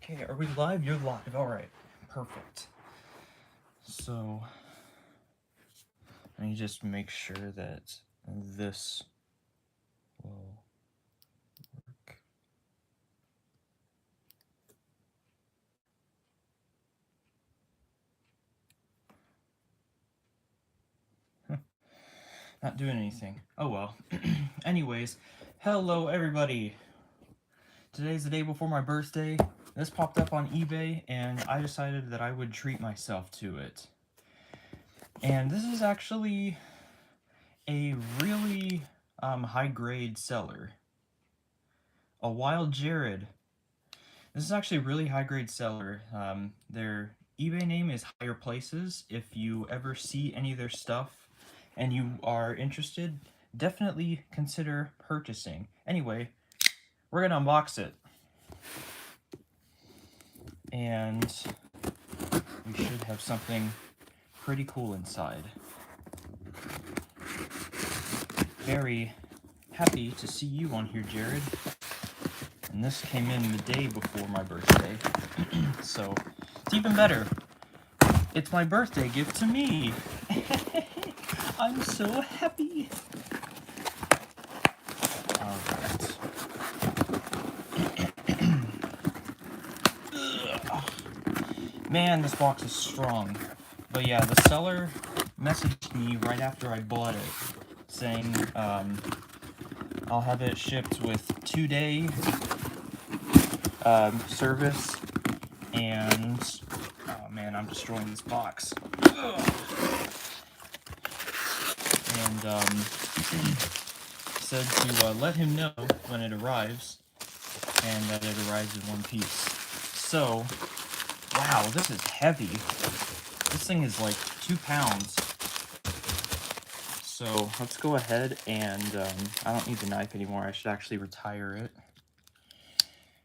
Okay, are we live? You're live. All right, perfect. So, let me just make sure that this will work. Not doing anything. Oh well. Anyways, hello everybody. Today's the day before my birthday. This popped up on eBay, and I decided that I would treat myself to it. And this is actually a really high-grade seller. A Wild Jared. This is actually a really high-grade seller. Their eBay name is Higher Places. If you ever see any of their stuff and you are interested, definitely consider purchasing. Anyway, we're gonna unbox it. And we should have something pretty cool inside. Very happy to see you on here, Jared. And this came in the day before my birthday. So, it's even better. It's my birthday gift to me. I'm so happy. Alright. Man, this box is strong. But yeah, the seller messaged me right after I bought it, saying I'll have it shipped with 2-day service, and oh man, I'm destroying this box. And said to let him know when it arrives, and that it arrives in one piece. So, wow, this is heavy. This thing is like 2 pounds. So let's go ahead and, I don't need the knife anymore. I should actually retire it,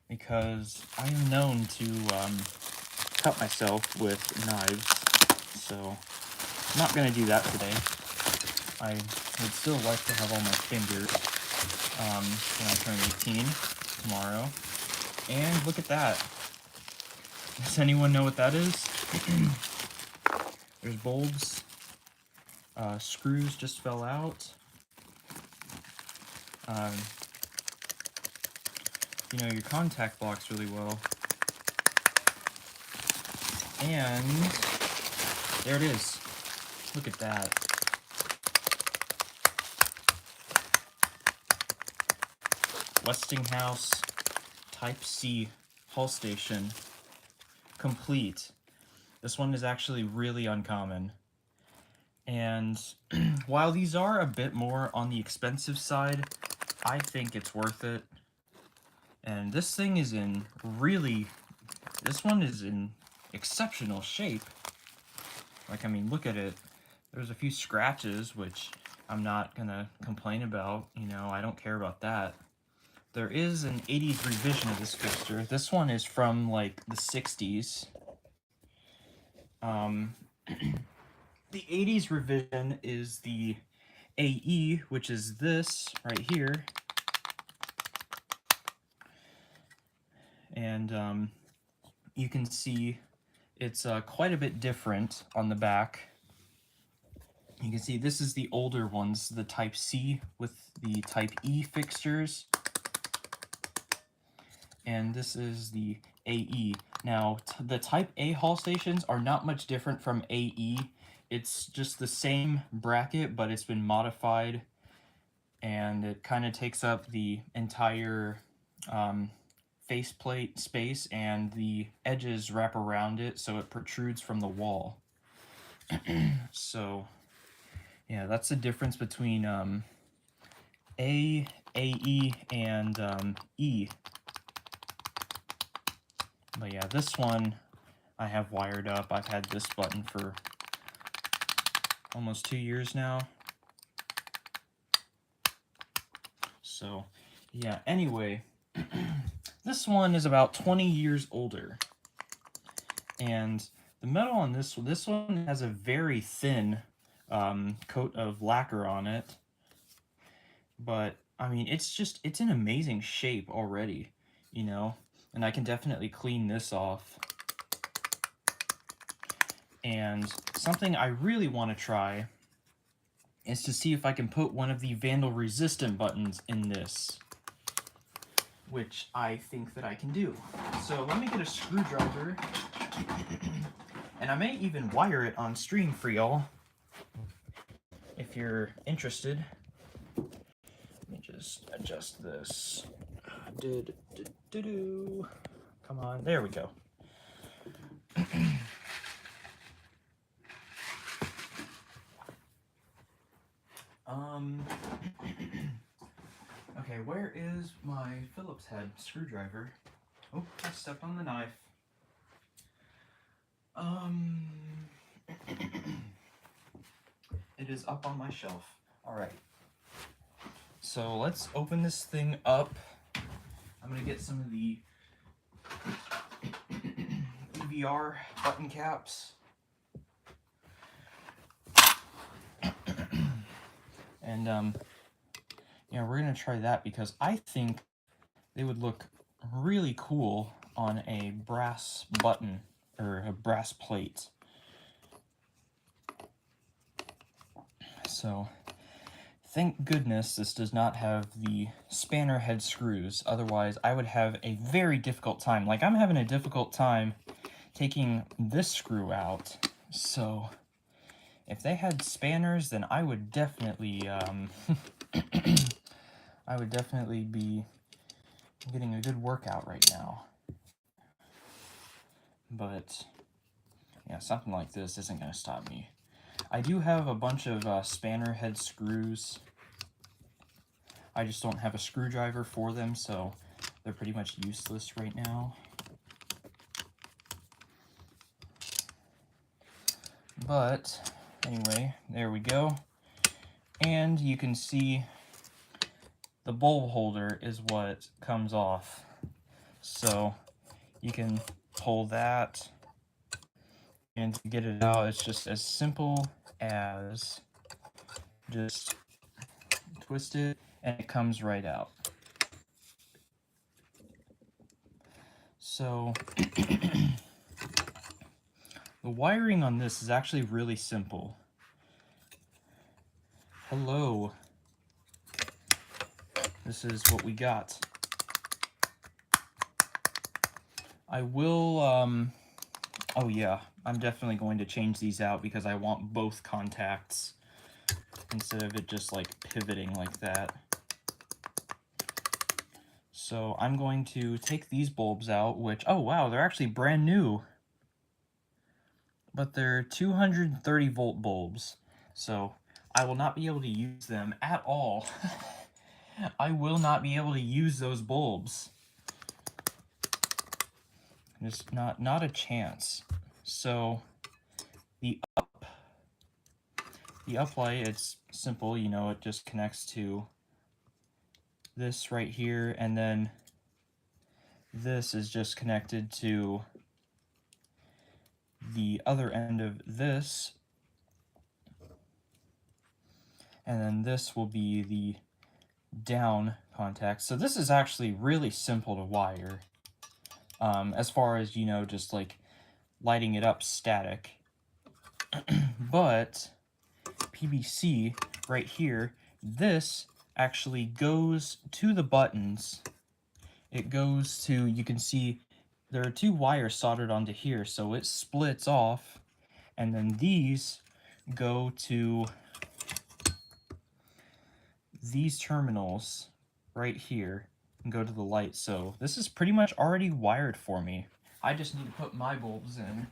because I am known to cut myself with knives. So I'm not going to do that today. I would still like to have all my fingers when I turn 18 tomorrow. And look at that. Does anyone know what that is? There's bulbs. Screws just fell out. You know your contact blocks really well. And there it is. Look at that. Westinghouse Type-C hull station. Complete. This one is actually really uncommon. And while these are a bit more on the expensive side, I think it's worth it. And this thing is in this one is in exceptional shape. Like, I mean, look at it. There's a few scratches, which I'm not gonna complain about. You know, I don't care about that. There is an 80s revision of this fixture. This one is from, like, the 60s. The 80s revision is the AE, which is this right here. And you can see it's quite a bit different on the back. You can see this is the older ones, the Type C with the Type E fixtures. And this is the AE. Now, the Type A hull stations are not much different from AE. It's just the same bracket, but it's been modified, and it kind of takes up the entire faceplate space, and the edges wrap around it so it protrudes from the wall. So, yeah, that's the difference between A, AE, and E. But yeah, this one I have wired up. I've had this button for almost 2 years now. So, yeah, anyway, this one is about 20 years older. And the metal on this one has a very thin coat of lacquer on it. But, I mean, it's in amazing shape already. you know, and I can definitely clean this off. And something I really want to try is to see if I can put one of the vandal resistant buttons in this, which I think that I can do. So let me get a screwdriver, and I may even wire it on stream for y'all, if you're interested. Let me just adjust this. Come on, there we go. Okay, where is my Phillips head screwdriver? Oh, I stepped on the knife. It is up on my shelf. Alright. So let's open this thing up. I'm gonna get some of the EVR button caps. And yeah, we're gonna try that because I think they would look really cool on a brass button or a brass plate. So thank goodness this does not have the spanner head screws, otherwise I would have a very difficult time. Like, I'm having a difficult time taking this screw out, so if they had spanners, then I would definitely I would definitely be getting a good workout right now. But yeah, something like this isn't going to stop me. I do have a bunch of spanner head screws. I just don't have a screwdriver for them, so they're pretty much useless right now. But anyway, there we go. And you can see the bulb holder is what comes off. So you can pull that, and to get it out, it's just as simple as just twist it and it comes right out. So the wiring on this is actually really simple. Hello. This is what we got. I will, oh yeah, I'm definitely going to change these out because I want both contacts instead of it just like pivoting like that. So I'm going to take these bulbs out, which, oh wow, they're actually brand new. But they're 230 volt bulbs, so I will not be able to use them at all. I will not be able to use those bulbs. Just not a chance. So the up light, it's simple, you know, it just connects to this right here, and then this is just connected to the other end of this, and then this will be the down contact. So this is actually really simple to wire, as far as, you know, just like lighting it up static. But PVC right here, this actually goes to the buttons. It goes to, you can see there are two wires soldered onto here, so it splits off, and then these go to these terminals right here and go to the light. So this is pretty much already wired for me. I just need to put my bulbs in.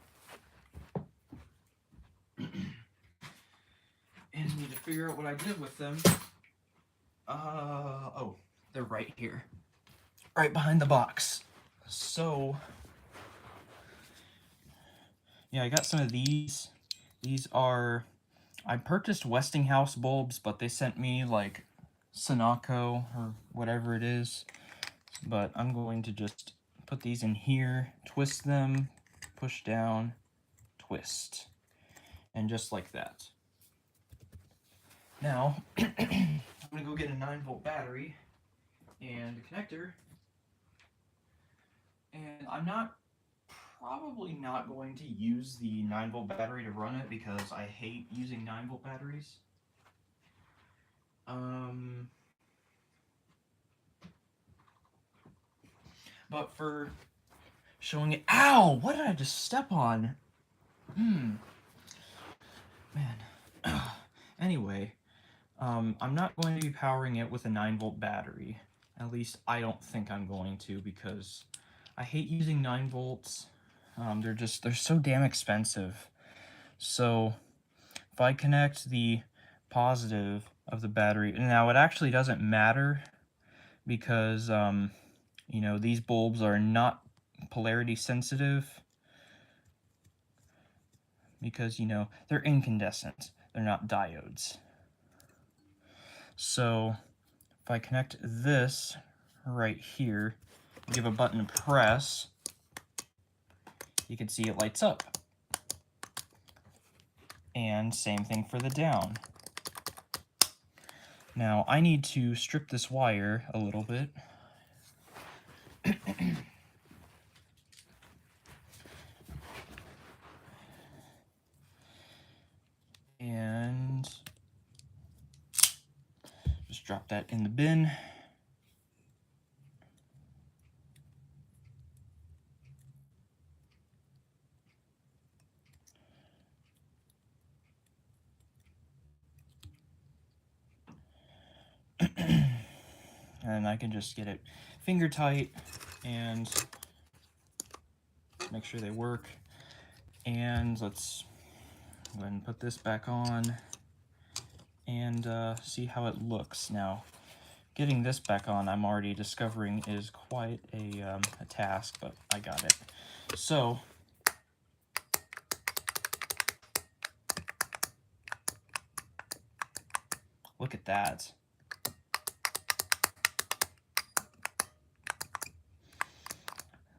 And need to figure out what I did with them. Oh, they're right here. Right behind the box. So, yeah, I got some of these. These are, I purchased Westinghouse bulbs, but they sent me like Sinaco or whatever it is. But I'm going to just put these in here, twist them, push down, twist. And just like that. Now, I'm going to go get a 9-volt battery and a connector, I'm probably not going to use the 9-volt battery to run it because I hate using 9-volt batteries. But for showing it... Ow! What did I just step on? Man. Anyway, I'm not going to be powering it with a 9-volt battery. At least I don't think I'm going to, because I hate using 9 volts. They're so damn expensive. So if I connect the positive of the battery, now it actually doesn't matter because you know, these bulbs are not polarity sensitive because, you know, they're incandescent. They're not diodes. So if I connect this right here, give a button press, you can see it lights up. And same thing for the down. Now I need to strip this wire a little bit. And just drop that in the bin. And I can just get it finger tight and make sure they work. And let's go ahead and put this back on and see how it looks. Now, getting this back on, I'm already discovering is quite a task, but I got it. So, look at that.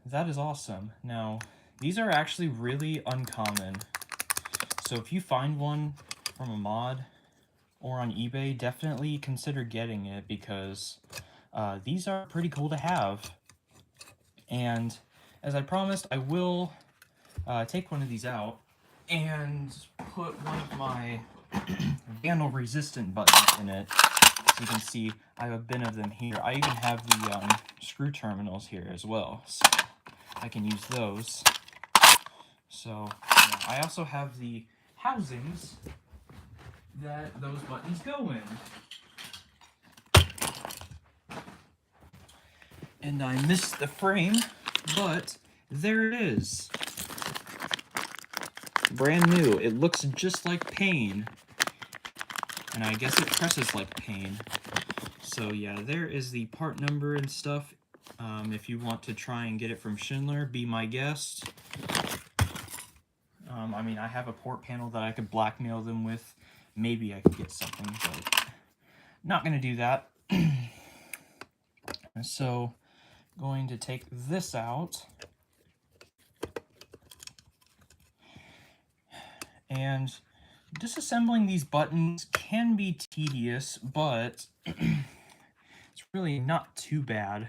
That is awesome. Now, these are actually really uncommon. So if you find one from a mod or on eBay, definitely consider getting it because these are pretty cool to have. And as I promised, I will take one of these out and put one of my vandal resistant buttons in it. So you can see I have a bin of them here. I even have the screw terminals here as well, so I can use those. So yeah, I also have the housings that those buttons go in. And I missed the frame, but there it is. Brand new. It looks just like pain. And I guess it presses like pain. So yeah, there is the part number and stuff. If you want to try and get it from Schindler, be my guest. I mean, I have a port panel that I could blackmail them with. Maybe I could get something, but not going to do that. So, going to take this out. And disassembling these buttons can be tedious, but it's really not too bad.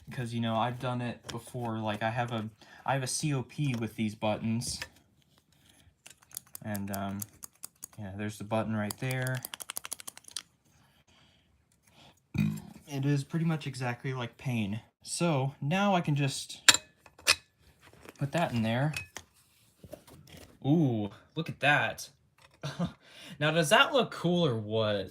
Because, you know, I've done it before. Like, I have a COP with these buttons. And, yeah, there's the button right there. It is pretty much exactly like pain. So, now I can just put that in there. Ooh, look at that. Now, does that look cool or what?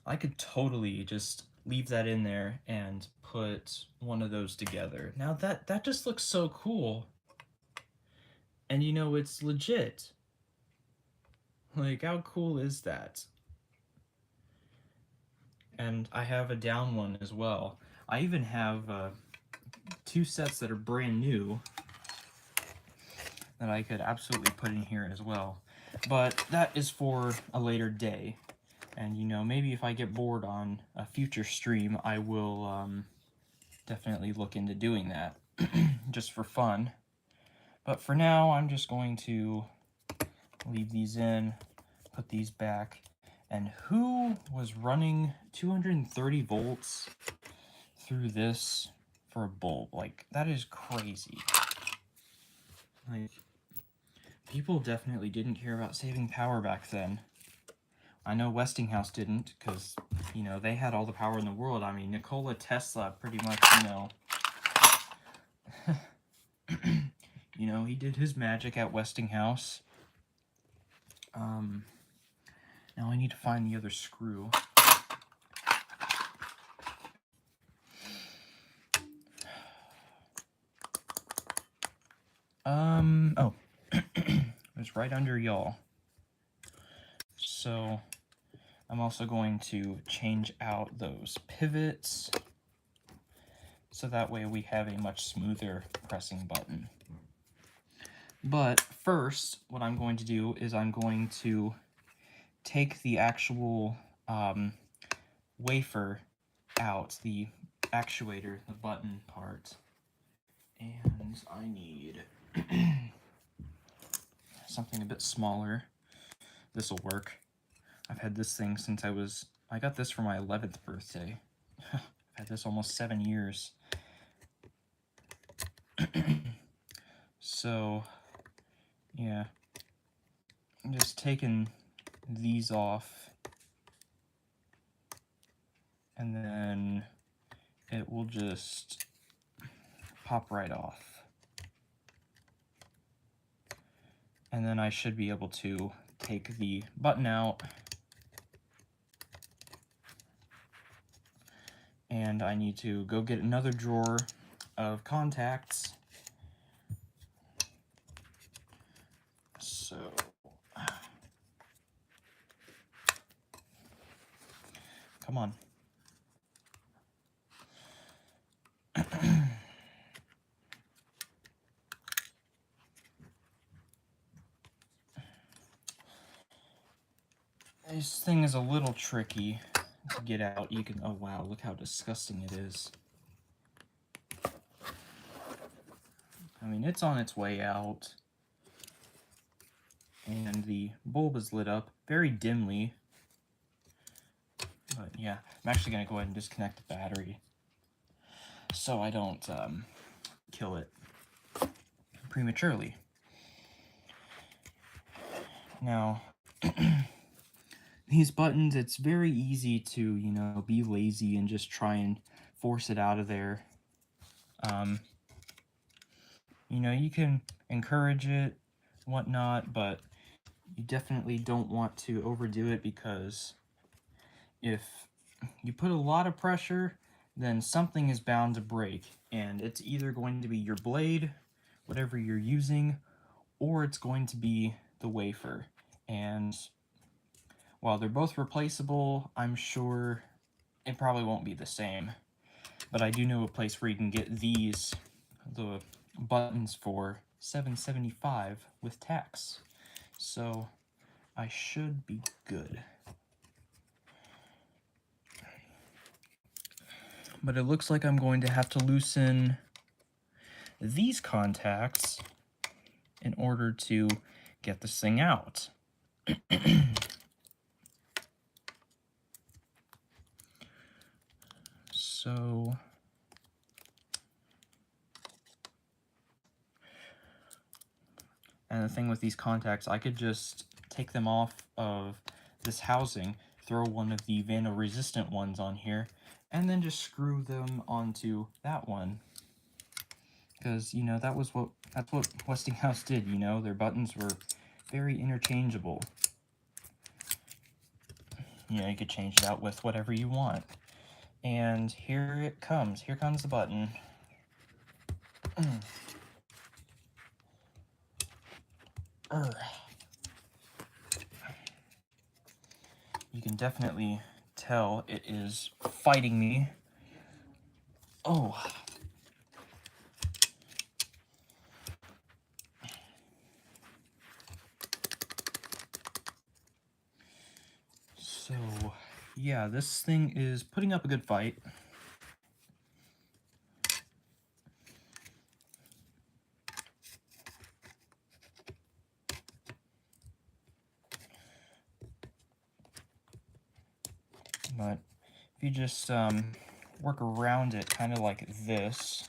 I could totally just leave that in there and put one of those together. Now, that just looks so cool. And you know, it's legit. Like, how cool is that? And I have a down one as well. I even have 2 sets that are brand new that I could absolutely put in here as well. But that is for a later day. And, you know, maybe if I get bored on a future stream, I will definitely look into doing that, just for fun. But for now, I'm just going to leave these in, put these back, And who was running 230 volts through this for a bulb? Like, that is crazy. Like, people definitely didn't care about saving power back then. I know Westinghouse didn't, because, you know, they had all the power in the world. I mean, Nikola Tesla pretty much, you know, you know, he did his magic at Westinghouse. Now I need to find the other screw. Oh. It's right under y'all. So, I'm also going to change out those pivots, so that way we have a much smoother pressing button. But first, what I'm going to do is I'm going to take the actual wafer out, the actuator, the button part, and I need something a bit smaller. This will work. I've had this thing since I got this for my 11th birthday. I've had this almost 7 years. So, yeah. I'm just taking these off, and then it will just pop right off. And then I should be able to take the button out, and I need to go get another drawer of contacts. So, come on. This thing is a little tricky to get out. You can, oh wow, look how disgusting it is. I mean, it's on its way out. And the bulb is lit up very dimly. But yeah, I'm actually going to go ahead and disconnect the battery so I don't kill it prematurely. Now, these buttons, it's very easy to, you know, be lazy and just try and force it out of there. You know, you can encourage it, whatnot, but you definitely don't want to overdo it, because if you put a lot of pressure, then something is bound to break, and it's either going to be your blade, whatever you're using, or it's going to be the wafer. And while they're both replaceable, I'm sure it probably won't be the same. But I do know a place where you can get these, the buttons, for $7.75 with tax. So I should be good. But it looks like I'm going to have to loosen these contacts in order to get this thing out. So, and the thing with these contacts, I could just take them off of this housing, throw one of the vandal resistant ones on here, and then just screw them onto that one. Because, you know, that's what Westinghouse did, you know, their buttons were very interchangeable. You know, you could change it out with whatever you want. And here it comes. Here comes the button. You can definitely tell it is fighting me. Oh. So, yeah, this thing is putting up a good fight. But if you just work around it kind of like this,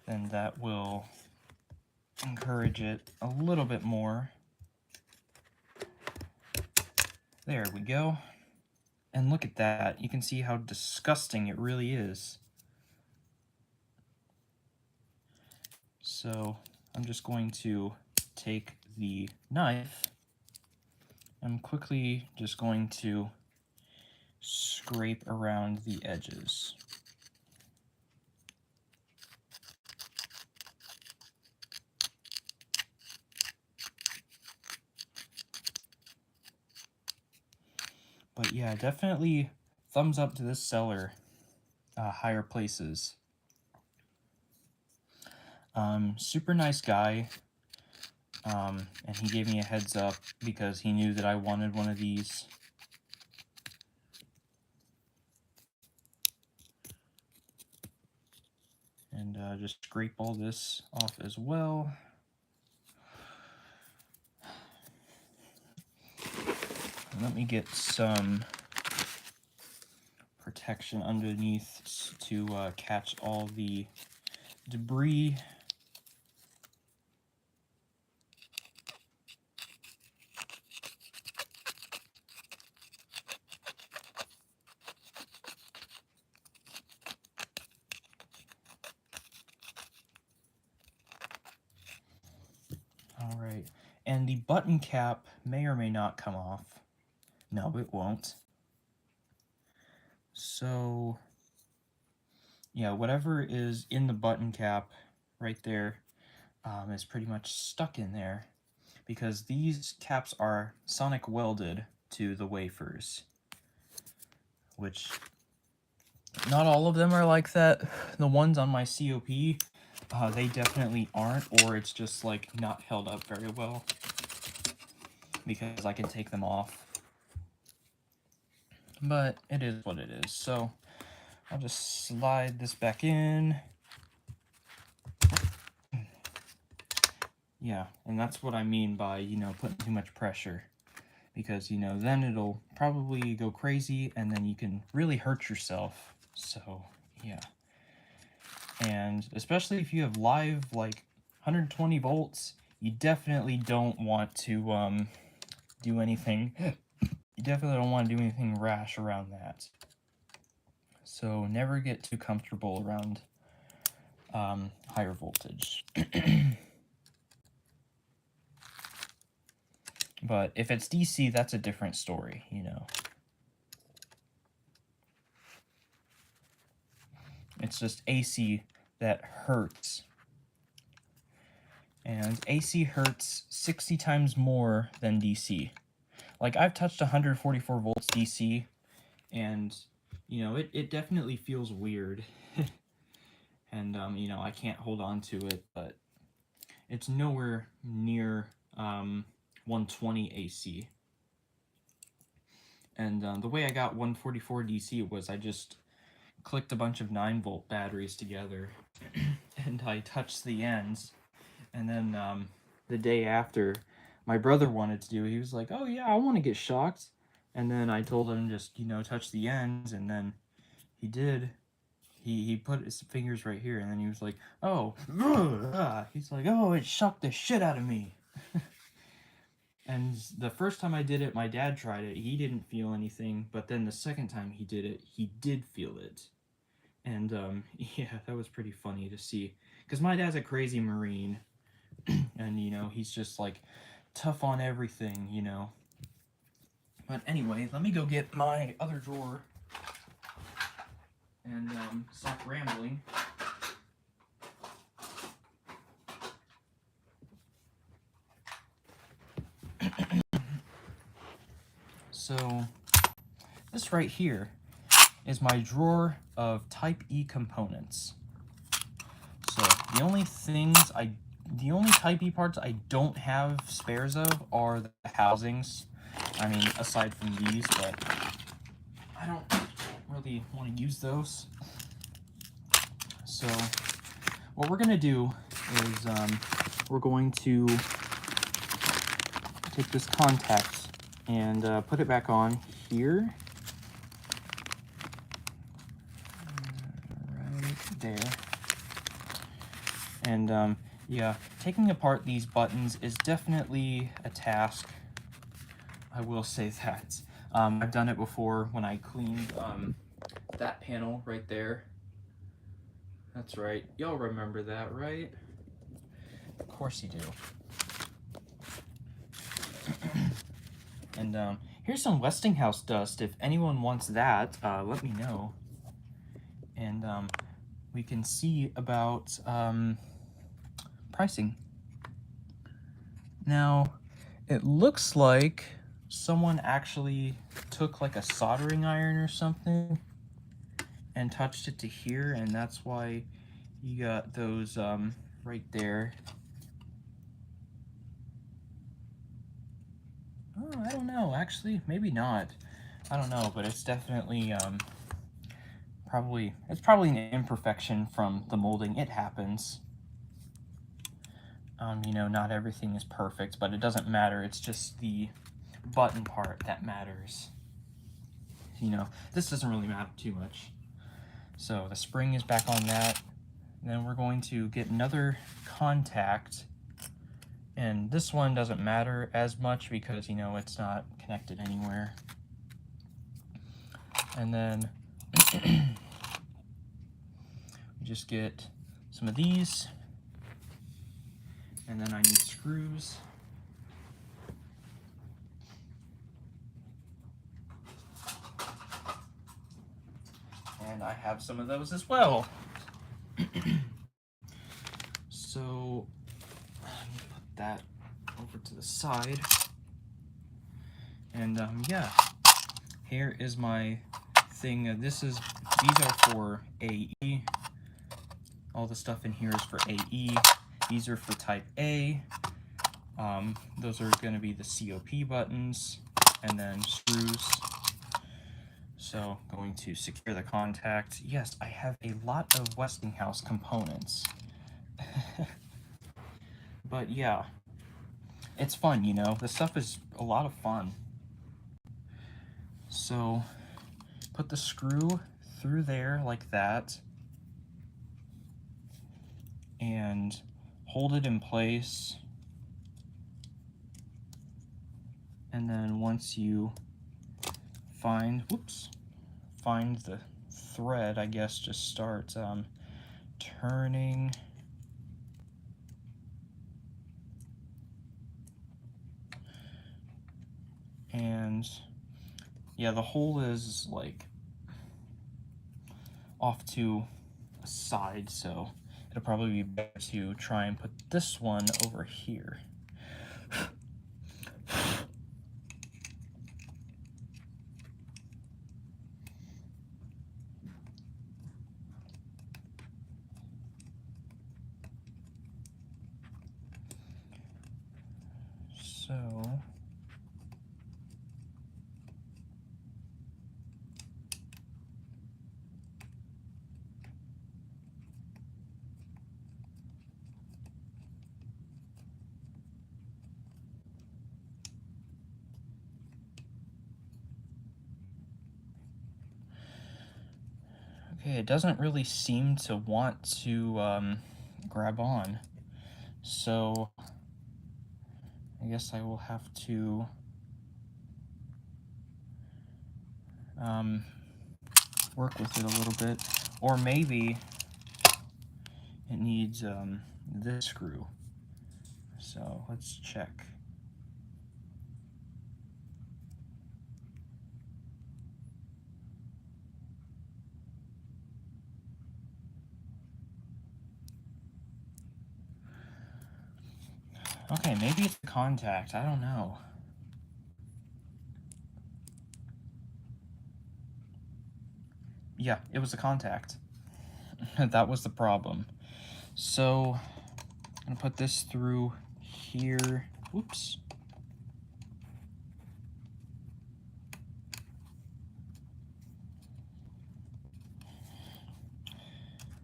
then that will encourage it a little bit more. There we go. And look at that. You can see how disgusting it really is. So I'm just going to take the knife. I'm quickly just going to scrape around the edges. But yeah, definitely thumbs up to this seller, Higher Places. Super nice guy, and he gave me a heads up because he knew that I wanted one of these. And just scrape all this off as well. And let me get some protection underneath to catch all the debris. All right, and the button cap may or may not come off. No, it won't. So yeah, whatever is in the button cap right there is pretty much stuck in there, because these caps are sonic welded to the wafers, which not all of them are like that. The ones on my COP, they definitely aren't, or it's just like not held up very well because I can take them off. But it is what it is. So I'll just slide this back in. Yeah, and that's what I mean by, you know, putting too much pressure. Because, you know, then it'll probably go crazy and then you can really hurt yourself. So, yeah. And especially if you have live, like, 120 volts, you definitely don't want to do anything. You definitely don't want to do anything rash around that. So never get too comfortable around higher voltage. But if it's DC, that's a different story, you know. It's just AC that hurts. And AC hurts 60 times more than DC. Like, I've touched 144 volts DC, and, you know, it definitely feels weird. And, you know, I can't hold on to it, but it's nowhere near 120 AC. And the way I got 144 DC was I just clicked a bunch of 9-volt batteries together, and I touched the ends. And then the day after, my brother wanted to do it. He was like, oh yeah, I want to get shocked. And then I told him just, you know, touch the ends, and then he did. He put his fingers right here, and then he was like, oh, he's like, oh, it shocked the shit out of me. And the first time I did it, my dad tried it. He didn't feel anything, but then the second time he did it, he did feel it. And yeah, that was pretty funny to see. Because my dad's a crazy Marine, and, you know, he's just, like, tough on everything, you know. But anyway, let me go get my other drawer and stop rambling. So, this right here is my drawer of Type E components. So, the only Type E parts I don't have spares of are the housings. I mean, aside from these, but I don't really want to use those. So, what we're going to do is we're going to take this contact and put it back on here. there. And yeah, taking apart these buttons is definitely a task. I will say that. I've done it before when I cleaned that panel right there. That's right. Y'all remember that, right? Of course you do. And here's some Westinghouse dust. If anyone wants that, let me know. And we can see about pricing. Now, it looks like someone actually took like a soldering iron or something and touched it to here, and that's why you got those right there. Oh, I don't know, actually, maybe not. I don't know, but it's definitely it's probably an imperfection from the molding. It happens. You know, not everything is perfect, but it doesn't matter. It's just the button part that matters. You know, this doesn't really matter too much. So the spring is back on that. And then we're going to get another contact. And this one doesn't matter as much because, you know, it's not connected anywhere. And then we just get some of these. And then I need screws. And I have some of those as well. So let me put that over to the side. And yeah, here is my thing. These are for AE. All the stuff in here is for AE. These are for type A. Those are going to be the COP buttons, and then screws. So going to secure the contact. Yes, I have a lot of Westinghouse components. But yeah, it's fun, you know. This stuff is a lot of fun. So put the screw through there like that and hold it in place. And then once you find the thread, I guess, just start turning. And yeah, the hole is like off to a side, so it'll probably be better to try and put this one over here. So okay, it doesn't really seem to want to grab on. So I guess I will have to work with it a little bit, or maybe it needs this screw. So let's check. Okay, maybe it's the contact, I don't know. Yeah, it was the contact. That was the problem. So I'm gonna put this through here. Whoops.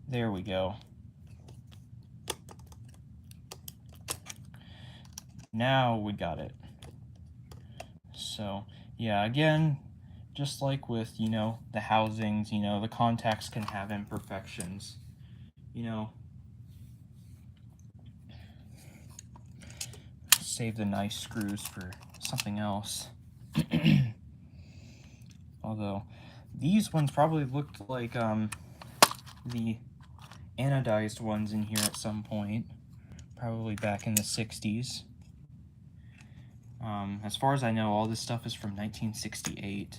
There we go. Now we got it. So yeah, again, just like with, you know, the housings, you know, the contacts can have imperfections. you know, save the nice screws for something else. Although, these ones probably looked like the anodized ones in here at some point, probably back in the 60s. As far as I know, all this stuff is from 1968.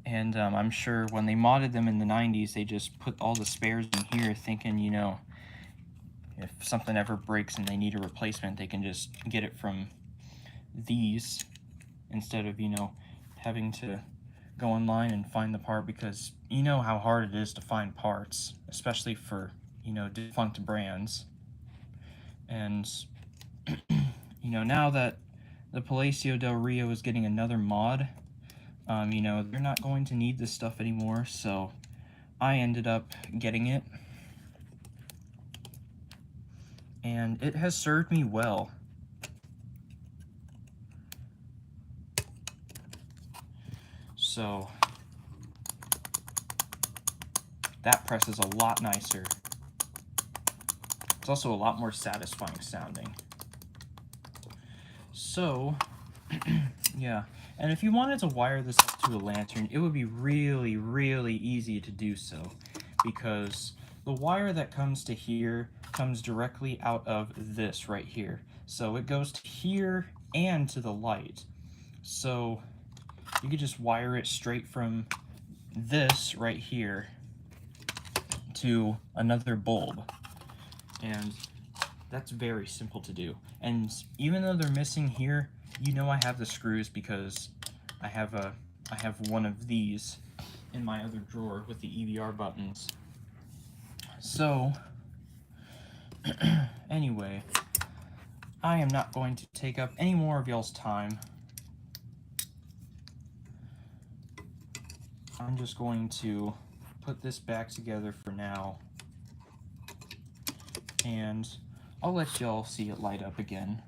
And I'm sure when they modded them in the 90s, they just put all the spares in here thinking, you know, if something ever breaks and they need a replacement, they can just get it from these instead of, you know, having to go online and find the part, because you know how hard it is to find parts, especially for, you know, defunct brands. And, you know, now that the Palacio del Rio is getting another mod, you know, they're not going to need this stuff anymore, so I ended up getting it. And it has served me well. So, that press is a lot nicer. It's also a lot more satisfying sounding. So, yeah. And if you wanted to wire this up to a lantern, it would be really, really easy to do so, because the wire that comes to here comes directly out of this right here. So it goes to here and to the light. So you could just wire it straight from this right here to another bulb. And that's very simple to do. And even though they're missing here, you know I have the screws because I have one of these in my other drawer with the EVR buttons. So, anyway, I am not going to take up any more of y'all's time. I'm just going to put this back together for now, and I'll let y'all see it light up again.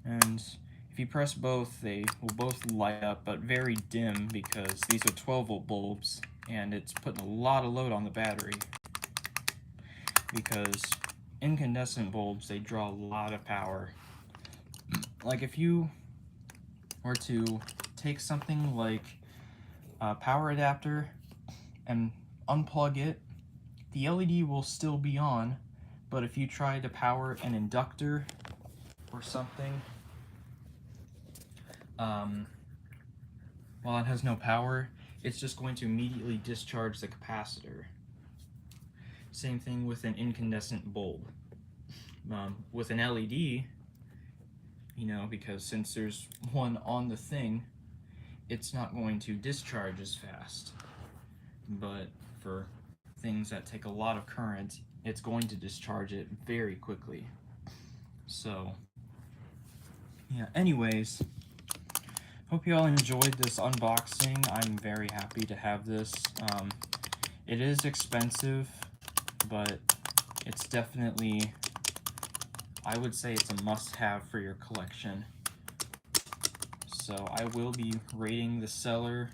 And if you press both, they will both light up, but very dim because these are 12-volt bulbs, and it's putting a lot of load on the battery. Because incandescent bulbs, they draw a lot of power. Like if you were to take something like a power adapter and unplug it, the LED will still be on, but if you try to power an inductor or something, while it has no power, it's just going to immediately discharge the capacitor. Same thing with an incandescent bulb. With an LED, you know, because since there's one on the thing, it's not going to discharge as fast. But for things that take a lot of current, it's going to discharge it very quickly. So, yeah, anyways, hope you all enjoyed this unboxing. I'm very happy to have this. It is expensive, but it's definitely, I would say it's a must-have for your collection. So I will be rating the seller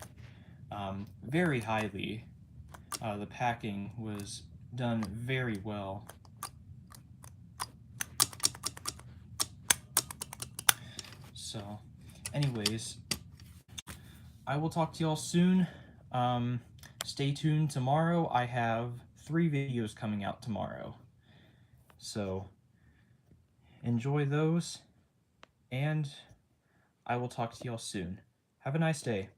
very highly. The packing was done very well. So, anyways, I will talk to y'all soon. Stay tuned tomorrow. I have 3 videos coming out tomorrow. So, enjoy those, and I will talk to y'all soon. Have a nice day.